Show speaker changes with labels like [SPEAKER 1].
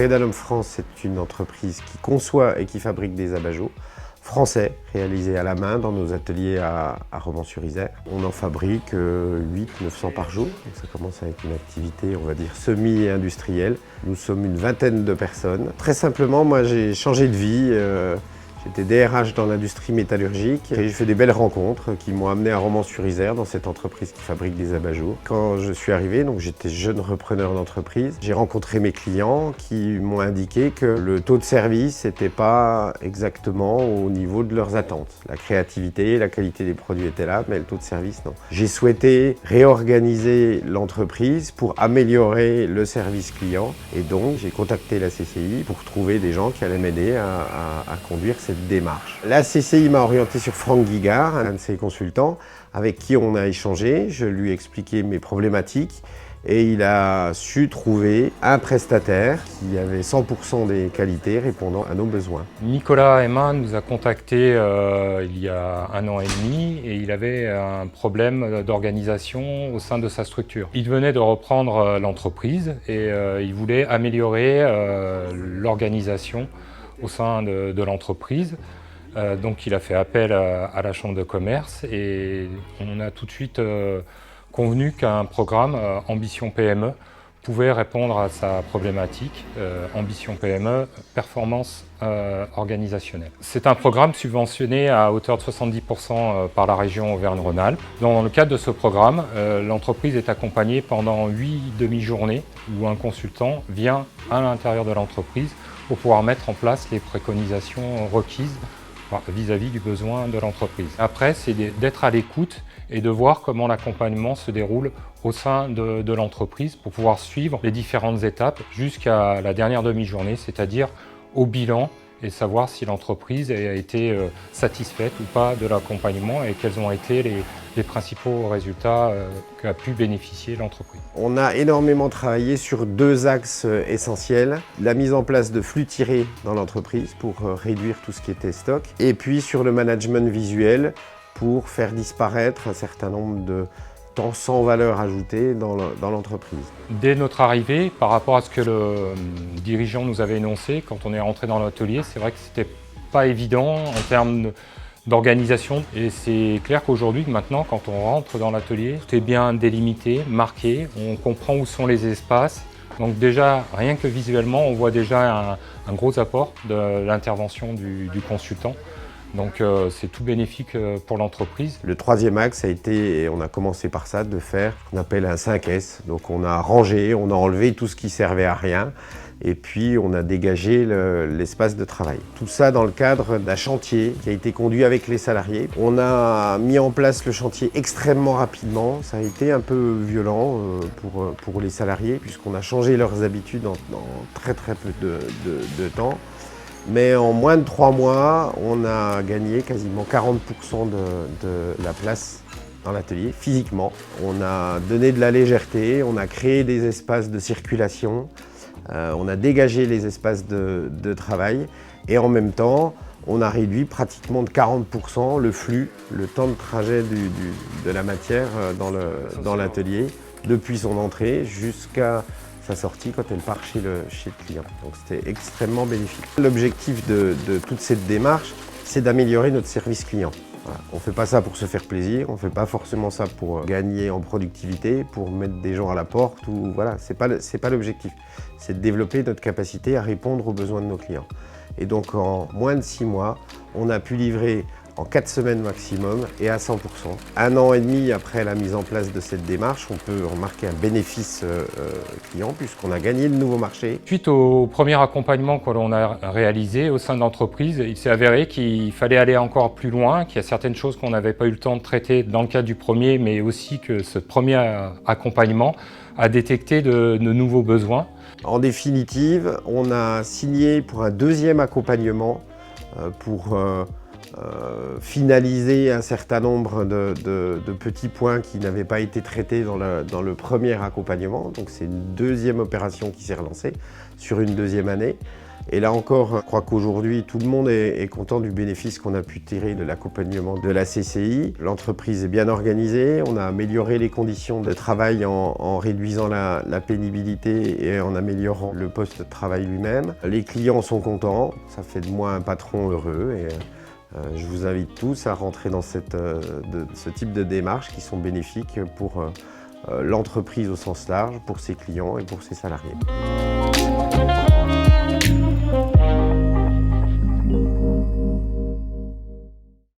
[SPEAKER 1] Fredalum France, c'est une entreprise qui conçoit et qui fabrique des abat-jour français, réalisés à la main dans nos ateliers à Romans-sur-Isère. On en fabrique 800-900 par jour, donc ça commence à être une activité, on va dire, semi-industrielle. Nous sommes une vingtaine de personnes. Très simplement, moi j'ai changé de vie. J'étais DRH dans l'industrie métallurgique et j'ai fait des belles rencontres qui m'ont amené à Romans-sur-Isère dans cette entreprise qui fabrique des abat-jour. Quand je suis arrivé, donc j'étais jeune repreneur d'entreprise, j'ai rencontré mes clients qui m'ont indiqué que le taux de service n'était pas exactement au niveau de leurs attentes. La créativité, la qualité des produits étaient là, mais le taux de service non. J'ai souhaité réorganiser l'entreprise pour améliorer le service client et donc j'ai contacté la CCI pour trouver des gens qui allaient m'aider à conduire cette démarche. La CCI m'a orienté sur Franck Guigard, un de ses consultants, avec qui on a échangé. Je lui ai expliqué mes problématiques et il a su trouver un prestataire qui avait 100% des qualités répondant à nos besoins.
[SPEAKER 2] Nicolas Emma nous a contactés il y a 1 an et demi et il avait un problème d'organisation au sein de sa structure. Il venait de reprendre l'entreprise et il voulait améliorer l'organisation au sein de l'entreprise. Donc il a fait appel à la chambre de commerce et on a tout de suite convenu qu'un programme Ambition PME pouvait répondre à sa problématique. Ambition PME, performance organisationnelle. C'est un programme subventionné à hauteur de 70% par la région Auvergne-Rhône-Alpes. Dans le cadre de ce programme, l'entreprise est accompagnée pendant 8 demi-journées où un consultant vient à l'intérieur de l'entreprise pour pouvoir mettre en place les préconisations requises vis-à-vis du besoin de l'entreprise. Après, c'est d'être à l'écoute et de voir comment l'accompagnement se déroule au sein de l'entreprise pour pouvoir suivre les différentes étapes jusqu'à la dernière demi-journée, c'est-à-dire au bilan et savoir si l'entreprise a été satisfaite ou pas de l'accompagnement et quels ont été les principaux résultats qu'a pu bénéficier l'entreprise.
[SPEAKER 1] On a énormément travaillé sur 2 axes essentiels. La mise en place de flux tirés dans l'entreprise pour réduire tout ce qui était stock. Et puis sur le management visuel pour faire disparaître un certain nombre de temps sans valeur ajoutée dans l'entreprise.
[SPEAKER 2] Dès notre arrivée, par rapport à ce que le dirigeant nous avait énoncé, quand on est rentré dans l'atelier, c'est vrai que c'était pas évident en termes d'organisation. Et c'est clair qu'aujourd'hui, maintenant, quand on rentre dans l'atelier, tout est bien délimité, marqué, on comprend où sont les espaces. Donc déjà, rien que visuellement, on voit déjà un gros apport de l'intervention du consultant. Donc c'est tout bénéfique pour l'entreprise.
[SPEAKER 1] Le 3e axe a été, et on a commencé par ça, de faire ce qu'on appelle un 5S. Donc on a rangé, on a enlevé tout ce qui servait à rien et puis on a dégagé l'espace de travail. Tout ça dans le cadre d'un chantier qui a été conduit avec les salariés. On a mis en place le chantier extrêmement rapidement. Ça a été un peu violent pour les salariés puisqu'on a changé leurs habitudes en très peu de temps. Mais en moins de 3 mois, on a gagné quasiment 40% de la place dans l'atelier, physiquement. On a donné de la légèreté, on a créé des espaces de circulation, on a dégagé les espaces de travail et en même temps, on a réduit pratiquement de 40% le flux, le temps de trajet de la matière dans l'atelier, depuis son entrée jusqu'à sa sortie quand elle part chez le client. Donc c'était extrêmement bénéfique. L'objectif de toute cette démarche, c'est d'améliorer notre service client. Voilà. On ne fait pas ça pour se faire plaisir, on ne fait pas forcément ça pour gagner en productivité, pour mettre des gens à la porte, ou voilà, c'est pas l'objectif. C'est de développer notre capacité à répondre aux besoins de nos clients. Et donc en moins de 6 mois, on a pu livrer en 4 semaines maximum et à 100%. 1 an et demi après la mise en place de cette démarche, on peut remarquer un bénéfice client puisqu'on a gagné de nouveaux marchés.
[SPEAKER 2] Suite au premier accompagnement que l'on a réalisé au sein de l'entreprise, il s'est avéré qu'il fallait aller encore plus loin, qu'il y a certaines choses qu'on n'avait pas eu le temps de traiter dans le cadre du premier, mais aussi que ce premier accompagnement a détecté de nouveaux besoins.
[SPEAKER 1] En définitive, on a signé pour un 2e accompagnement pour finaliser un certain nombre de petits points qui n'avaient pas été traités dans le premier accompagnement. Donc c'est une 2e opération qui s'est relancée sur une 2e année. Et là encore, je crois qu'aujourd'hui, tout le monde est content du bénéfice qu'on a pu tirer de l'accompagnement de la CCI. L'entreprise est bien organisée, on a amélioré les conditions de travail en réduisant la pénibilité et en améliorant le poste de travail lui-même. Les clients sont contents, ça fait de moi un patron heureux. Et je vous invite tous à rentrer dans ce type de démarches qui sont bénéfiques pour l'entreprise au sens large, pour ses clients et pour ses salariés.